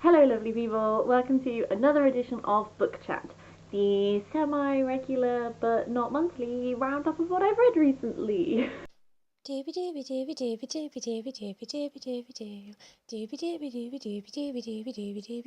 Hello lovely people, welcome to another edition of Book Chat, the semi-regular but not monthly roundup of what I've read recently.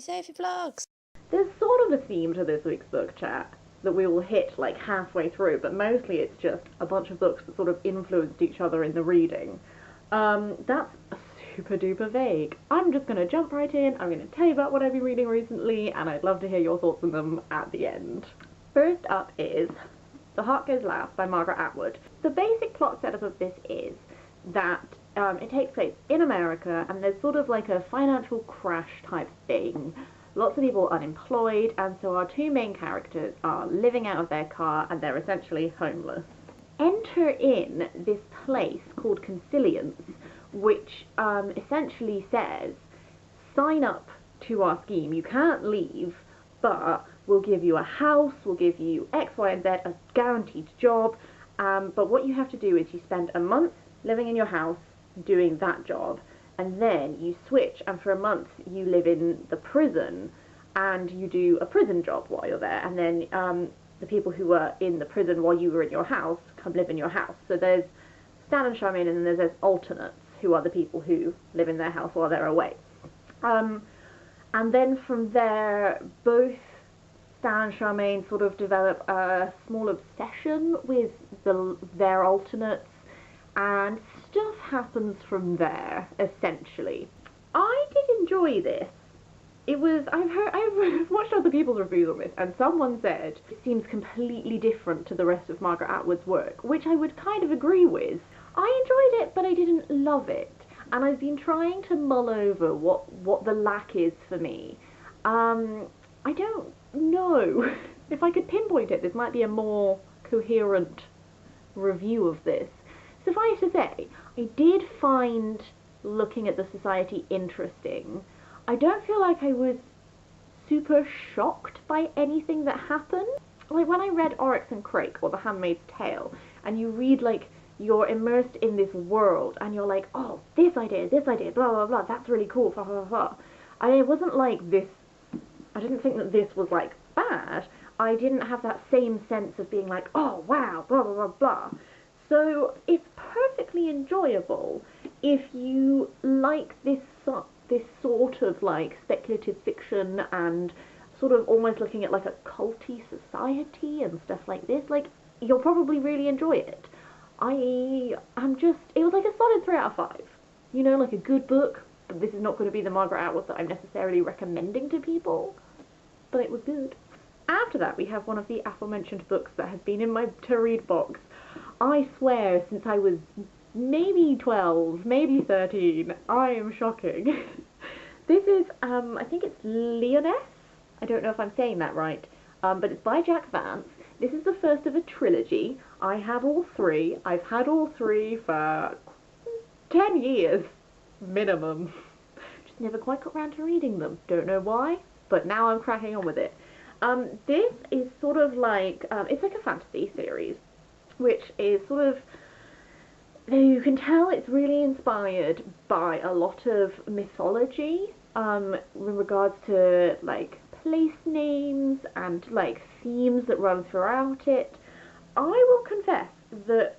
Sophie vlogs. There's sort of a theme to this week's Book Chat that we will hit like halfway through, but mostly it's just a bunch of books that sort of influenced each other in the reading. That's super duper vague. I'm just going to jump right in, I'm going to tell you about what I've been reading recently, and I'd love to hear your thoughts on them at the end. First up is The Heart Goes Last by Margaret Atwood. The basic plot setup of this is that it takes place in America, and there's sort of like a financial crash type thing. Lots of people are unemployed, and so our two main characters are living out of their car, and they're essentially homeless. Enter in this place called Consilience, which essentially says, sign up to our scheme, you can't leave, but we'll give you a house, we'll give you X, Y, and Z, a guaranteed job, but what you have to do is you spend a month living in your house doing that job, and then you switch, and for a month you live in the prison, and you do a prison job while you're there, and then the people who were in the prison while you were in your house come live in your house. So there's Stan and Charmaine, and then there's alternates, who are the people who live in their house while they're away. And then from there, both Stan and Charmaine sort of develop a small obsession with their alternates, and stuff happens from there, essentially. I did enjoy this. I've watched other people's reviews on this, and someone said it seems completely different to the rest of Margaret Atwood's work, which I would kind of agree with. I enjoyed it, but I didn't love it, and I've been trying to mull over what the lack is for me. I don't know. If I could pinpoint it, this might be a more coherent review of this. Suffice to say, I did find looking at the society interesting. I don't feel like I was super shocked by anything that happened. Like when I read Oryx and Crake or The Handmaid's Tale, and you read like you're immersed in this world, and you're like, oh, this idea, blah blah blah, that's really cool, blah blah blah. And it wasn't like this. I didn't think that this was like bad. I didn't have that same sense of being like, oh wow, blah blah blah blah. So it's perfectly enjoyable if you like this sort of like speculative fiction and sort of almost looking at like a culty society and stuff like this. Like, you'll probably really enjoy it. It was like a solid 3 out of 5. You know, like a good book, but this is not going to be the Margaret Atwood that I'm necessarily recommending to people, but it was good. After that, we have one of the aforementioned books that has been in my to-read box, I swear, since I was maybe 12, maybe 13. I am shocking. This is, I think it's Leoness. I don't know if I'm saying that right, but it's by Jack Vance. This is the first of a trilogy. I have all three. I've had all three for 10 years, minimum. Just never quite got around to reading them. Don't know why, but now I'm cracking on with it. This is sort of like, it's like a fantasy series, which is sort of, you can tell it's really inspired by a lot of mythology, in regards to like place names and like themes that run throughout it. I will confess that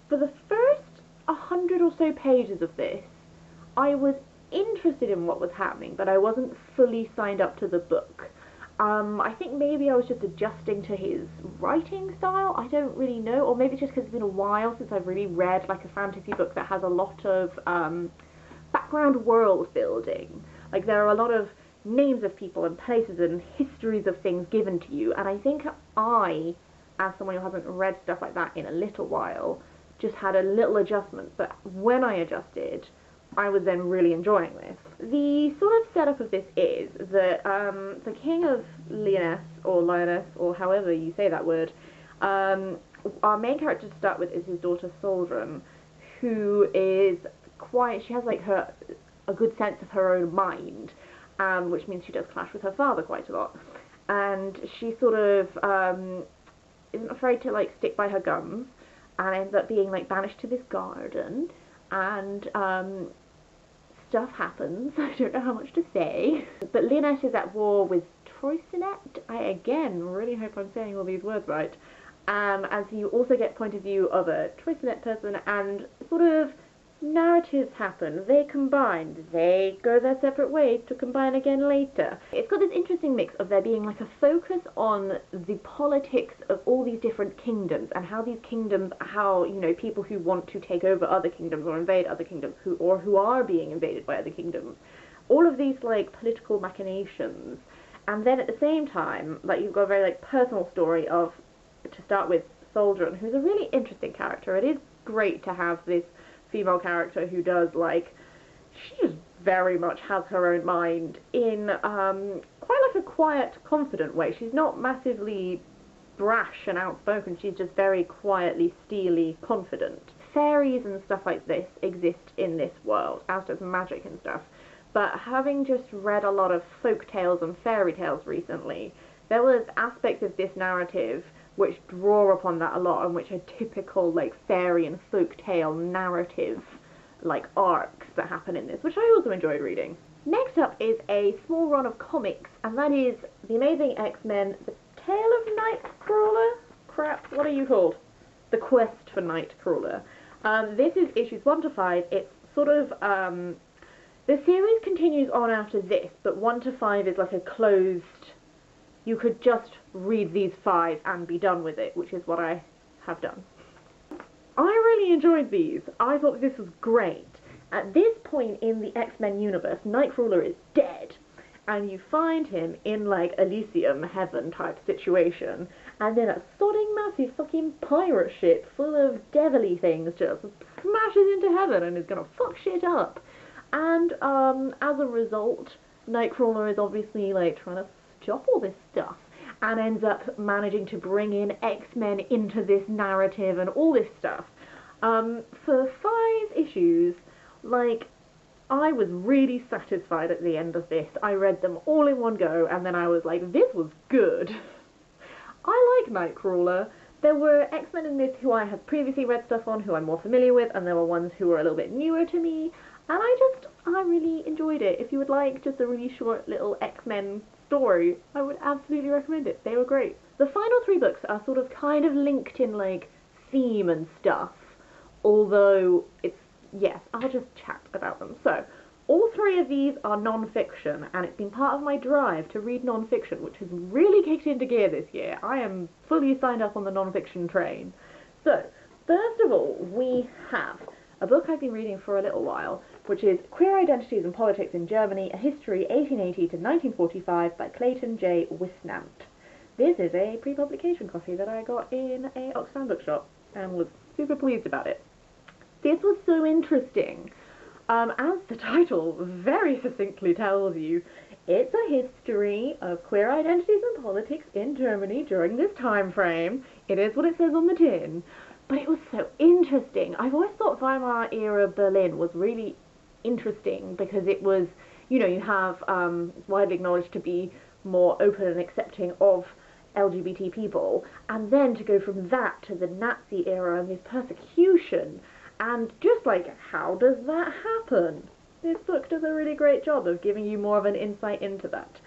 for the first 100 or so pages of this, I was interested in what was happening, but I wasn't fully signed up to the book. I think maybe I was just adjusting to his writing style, I don't really know, or maybe it's just because it's been a while since I've really read like a fantasy book that has a lot of background world building. Like, there are a lot of names of people and places and histories of things given to you, and I think I, as someone who hasn't read stuff like that in a little while, just had a little adjustment, but when I adjusted, I was then really enjoying this. The sort of setup of this is that the king of Lioness, or however you say that word, our main character to start with is his daughter Soldrum, who is she has like a good sense of her own mind, which means she does clash with her father quite a lot, and she sort of isn't afraid to like stick by her guns, and ends up being like banished to this garden, and stuff happens. I don't know how much to say. But Lynette is at war with Troisinet. I again really hope I'm saying all these words right. As you also get point of view of a Troisinet person, and sort of narratives happen. They combine. They go their separate ways to combine again later. It's got this interesting mix of there being like a focus on the politics of all these different kingdoms, and how these kingdoms, how, you know, people who want to take over other kingdoms or invade other kingdoms, who are being invaded by other kingdoms. All of these like political machinations. And then at the same time, like, you've got a very like personal story of, to start with, Soldran, who's a really interesting character. It is great to have this female character who does, like, she just very much has her own mind in quite like a quiet, confident way. She's not massively brash and outspoken, she's just very quietly, steely, confident. Fairies and stuff like this exist in this world, as does magic and stuff. But having just read a lot of folk tales and fairy tales recently, there was aspects of this narrative which draw upon that a lot, and which are typical like fairy and folk tale narrative like arcs that happen in this, which I also enjoyed reading. Next up is a small run of comics, and that is The Amazing X-Men, The Tale of Nightcrawler? Crap, what are you called? The Quest for Nightcrawler. This is issues 1 to 5. It's sort of, the series continues on after this, but 1 to 5 is like a closed, you could just read these 5 and be done with it, which is what I have done. I really enjoyed these. I thought this was great. At this point in the X-Men universe, Nightcrawler is dead, and you find him in like Elysium heaven type situation, and then a sodding massive fucking pirate ship full of devilly things just smashes into heaven and is gonna fuck shit up. And as a result, Nightcrawler is obviously like trying to stop all this stuff, and ends up managing to bring in X-Men into this narrative and all this stuff. For 5 issues, like, I was really satisfied at the end of this. I read them all in one go, and then I was like, this was good. I like Nightcrawler. There were X-Men in this who I had previously read stuff on, who I'm more familiar with, and there were ones who were a little bit newer to me, and I really enjoyed it. If you would like just a really short little X-Men story, I would absolutely recommend it. They were great. The final 3 books are sort of kind of linked in like theme and stuff, although it's, yes, I'll just chat about them. So, all 3 of these are non-fiction, and it's been part of my drive to read non-fiction, which has really kicked into gear this year. I am fully signed up on the non-fiction train. So, first of all, we have a book I've been reading for a little while, which is Queer Identities and Politics in Germany, A History 1880 to 1945 by Clayton J. Wisnant. This is a pre-publication copy that I got in a Oxfam bookshop and was super pleased about it. This was so interesting. As the title very succinctly tells you, it's a history of queer identities and politics in Germany during this time frame. It is what it says on the tin. But it was so interesting. I've always thought Weimar era Berlin was really interesting because it was, you know, you have, it's widely acknowledged to be more open and accepting of LGBT people, and then to go from that to the Nazi era and this persecution, and just like, how does that happen? This book does a really great job of giving you more of an insight into that.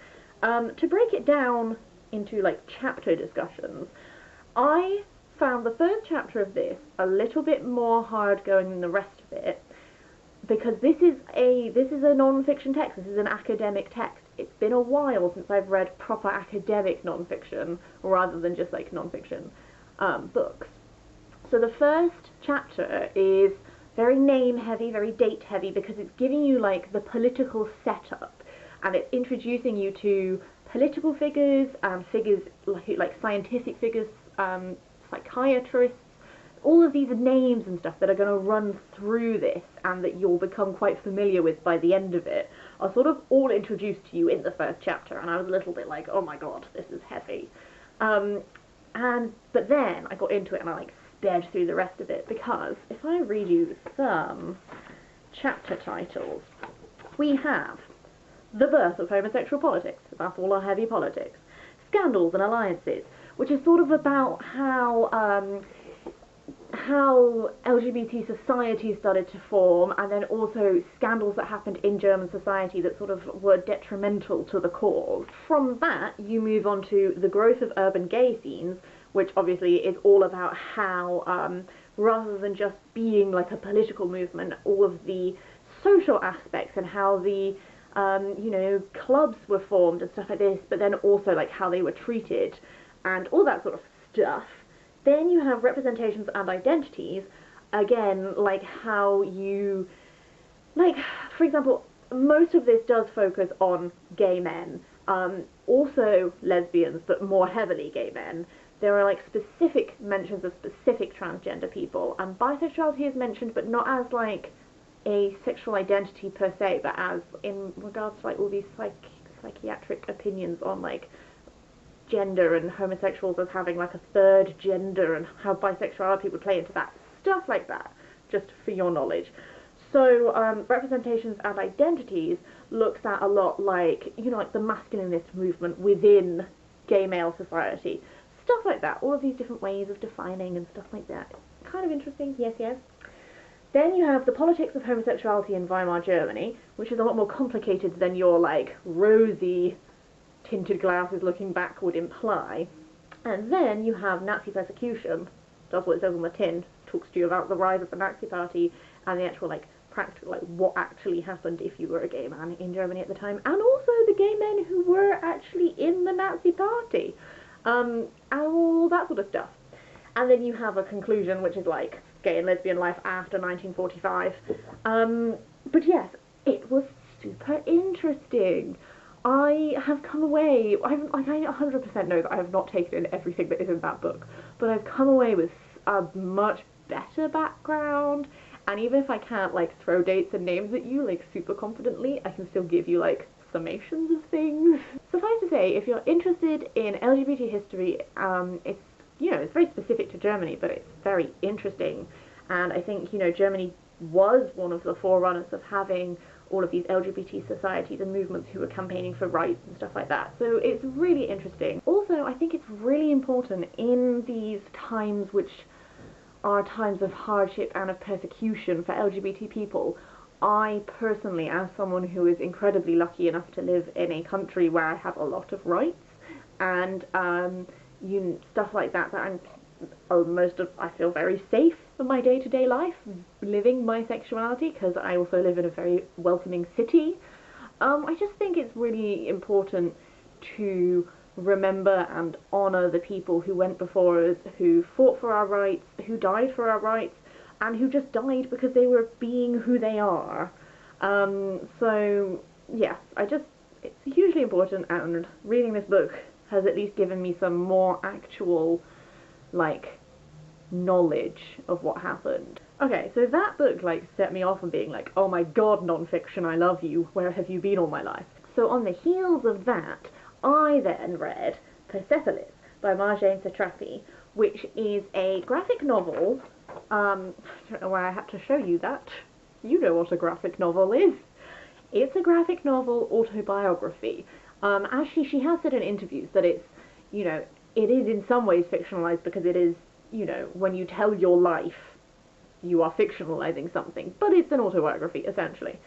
To break it down into like chapter discussions, I found the first chapter of this a little bit more hard going than the rest of it, because this is a non-fiction text. This is an academic text. It's been a while since I've read proper academic non-fiction rather than just like non-fiction books. So the first chapter is very name heavy, very date heavy, because it's giving you like the political setup, and it's introducing you to political figures and figures like scientific figures, psychiatrists, all of these names and stuff that are going to run through this and that you'll become quite familiar with by the end of it are sort of all introduced to you in the first chapter, and I was a little bit like, oh my god, this is heavy. But then I got into it and I like sped through the rest of it, because if I read you some chapter titles, we have The Birth of Homosexual Politics, that's all our heavy politics. Scandals and Alliances, which is sort of about how how LGBT society started to form, and then also scandals that happened in German society that sort of were detrimental to the cause. From that, you move on to the growth of urban gay scenes, which obviously is all about how, rather than just being like a political movement, all of the social aspects and how the clubs were formed and stuff like this, but then also like how they were treated and all that sort of stuff. Then you have representations and identities, again, like how you, like, for example, most of this does focus on gay men, also lesbians, but more heavily gay men. There are like specific mentions of specific transgender people, and bisexuality is mentioned, but not as like a sexual identity per se, but as in regards to like all these psychiatric opinions on like gender and homosexuals as having like a third gender and how bisexuality would play into that, stuff like that, just for your knowledge. So representations and identities looks at a lot like, like the masculinist movement within gay male society, stuff like that, all of these different ways of defining and stuff like that. Kind of interesting, yes, yes. Then you have the politics of homosexuality in Weimar Germany, which is a lot more complicated than your like rosy tinted glasses looking back would imply. And then you have Nazi persecution, does what it says on the tin, talks to you about the rise of the Nazi Party and the actual like practical, like what actually happened if you were a gay man in Germany at the time, and also the gay men who were actually in the Nazi Party, and all that sort of stuff. And then you have a conclusion which is like gay and lesbian life after 1945. But yes, it was super interesting. I have come away, I 100% know that I have not taken in everything that is in that book, but I've come away with a much better background, and even if I can't like throw dates and names at you like super confidently, I can still give you like summations of things. Suffice to say, if you're interested in LGBT history, it's it's very specific to Germany, but it's very interesting, and I think Germany was one of the forerunners of having all of these LGBT societies and movements who were campaigning for rights and stuff like that. So it's really interesting. Also, I think it's really important in these times which are times of hardship and of persecution for LGBT people. I personally, as someone who is incredibly lucky enough to live in a country where I have a lot of rights and stuff like that, I feel very safe for my day-to-day life living my sexuality, because I also live in a very welcoming city. I just think it's really important to remember and honour the people who went before us, who fought for our rights, who died for our rights, and who just died because they were being who they are. So yeah, it's hugely important, and reading this book has at least given me some more actual like knowledge of what happened. Okay, so that book like set me off on being like, oh my god, non-fiction, I love you, where have you been all my life? So on the heels of that, I then read Persepolis by Marjane Satrapi, which is a graphic novel. I don't know why I had to show you that. You know what a graphic novel is. It's a graphic novel autobiography. Actually, she has said in interviews that it's, it is in some ways fictionalized because it is, when you tell your life, you are fictionalizing something, but it's an autobiography, essentially,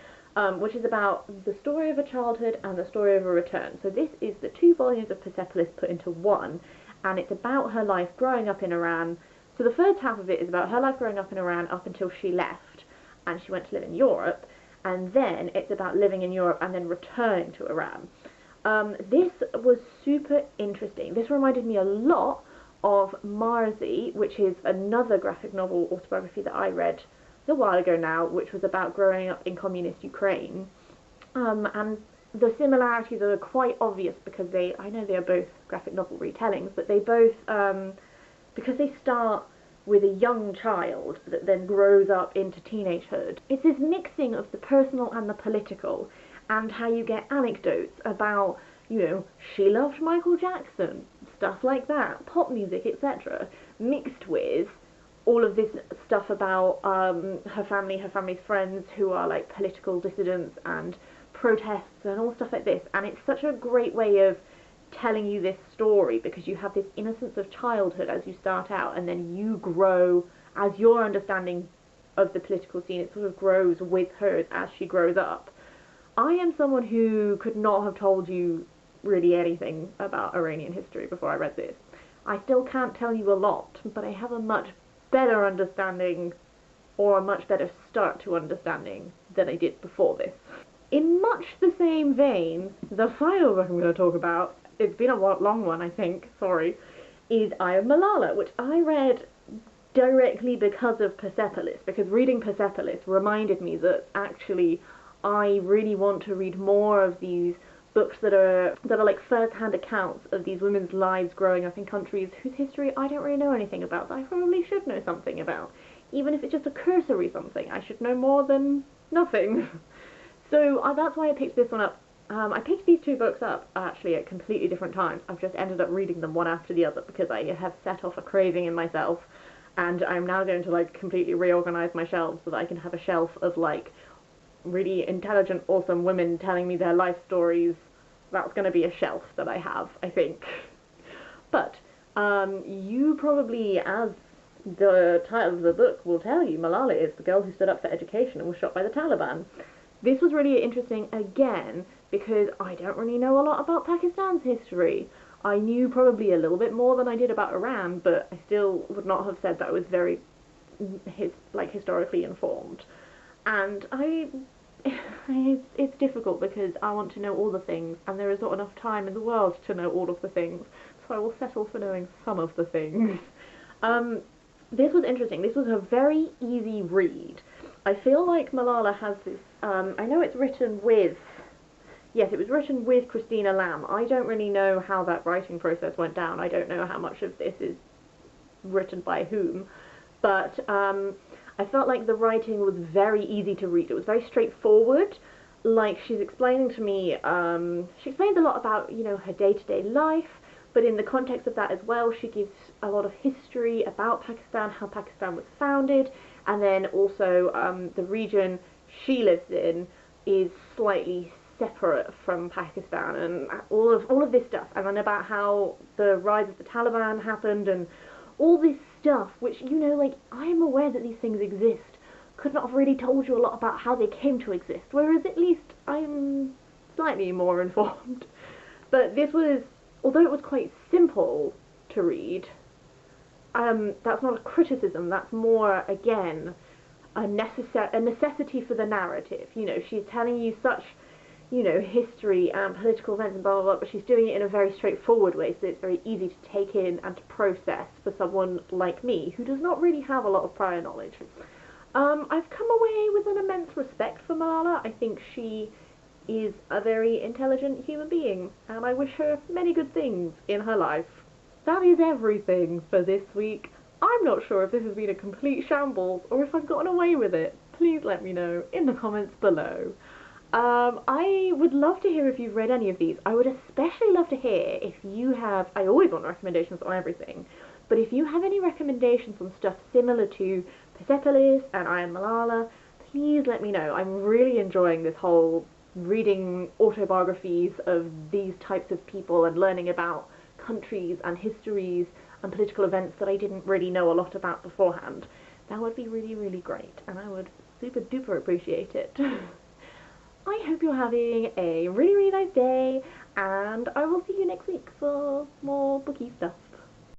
which is about the story of a childhood and the story of a return. So this is the 2 volumes of Persepolis put into one, and it's about her life growing up in Iran. So the first half of it is about her life growing up in Iran up until she left, and she went to live in Europe, and then it's about living in Europe and then returning to Iran. This was super interesting. This reminded me a lot of Marzi, which is another graphic novel autobiography that I read a while ago now, which was about growing up in communist Ukraine. And the similarities are quite obvious because I know they are both graphic novel retellings, but they both, because they start with a young child that then grows up into teenagehood. It's this mixing of the personal and the political, and how you get anecdotes about, she loved Michael Jackson, stuff like that, pop music, etc., mixed with all of this stuff about her family's friends who are like political dissidents and protests and all stuff like this. And it's such a great way of telling you this story, because you have this innocence of childhood as you start out, and then you grow as your understanding of the political scene, it sort of grows with hers as she grows up. I am someone who could not have told you really anything about Iranian history before I read this. I still can't tell you a lot, but I have a much better understanding, or a much better start to understanding, than I did before this. In much the same vein, the final book I'm going to talk about, it's been a long one I think, sorry, is I Am Malala, which I read directly because of Persepolis, because reading Persepolis reminded me that actually I really want to read more of these books that are like first-hand accounts of these women's lives growing up in countries whose history I don't really know anything about, that I probably should know something about. Even if it's just a cursory something, I should know more than nothing. So that's why I picked this one up. I picked these two books up actually at completely different times. I've just ended up reading them one after the other because I have set off a craving in myself, and I'm now going to like completely reorganize my shelves so that I can have a shelf of like really intelligent, awesome women telling me their life stories. That's going to be a shelf that I have, I think. But you probably, as the title of the book will tell you, Malala is the girl who stood up for education and was shot by the Taliban. This was really interesting again because I don't really know a lot about Pakistan's history. I knew probably a little bit more than I did about Iran, but I still would not have said that I was very historically informed. And it's difficult because I want to know all the things, and there is not enough time in the world to know all of the things, so I will settle for knowing some of the things. This was interesting. This was a very easy read. I feel like Malala has this, I know it's written with, yes, it was written with Christina Lamb. I don't really know how that writing process went down. I don't know how much of this is written by whom, but I felt like the writing was very easy to read. It was very straightforward. Like, she's explaining to me, she explains a lot about, you know, her day-to-day life, but in the context of that as well, she gives a lot of history about Pakistan, how Pakistan was founded, and then also the region she lives in is slightly separate from Pakistan, and all of this stuff, and then about how the rise of the Taliban happened, and all this stuff, which, you know, like, I am aware that these things exist, could not have really told you a lot about how they came to exist, whereas at least I'm slightly more informed. But this was, although it was quite simple to read, that's not a criticism, that's more, again, a necessity for the narrative. You know, she's telling you such, you know, history and political events and blah blah blah, but she's doing it in a very straightforward way, so it's very easy to take in and to process for someone like me, who does not really have a lot of prior knowledge. I've come away with an immense respect for Malala. I think she is a very intelligent human being, and I wish her many good things in her life. That is everything for this week. I'm not sure if this has been a complete shambles, or if I've gotten away with it. Please let me know in the comments below. I would love to hear if you've read any of these. I would especially love to hear if you have, I always want recommendations on everything, but if you have any recommendations on stuff similar to Persepolis and I Am Malala, please let me know. I'm really enjoying this whole reading autobiographies of these types of people and learning about countries and histories and political events that I didn't really know a lot about beforehand. That would be really, really great, and I would super duper appreciate it. I hope you're having a really, really nice day, and I will see you next week for more booky stuff.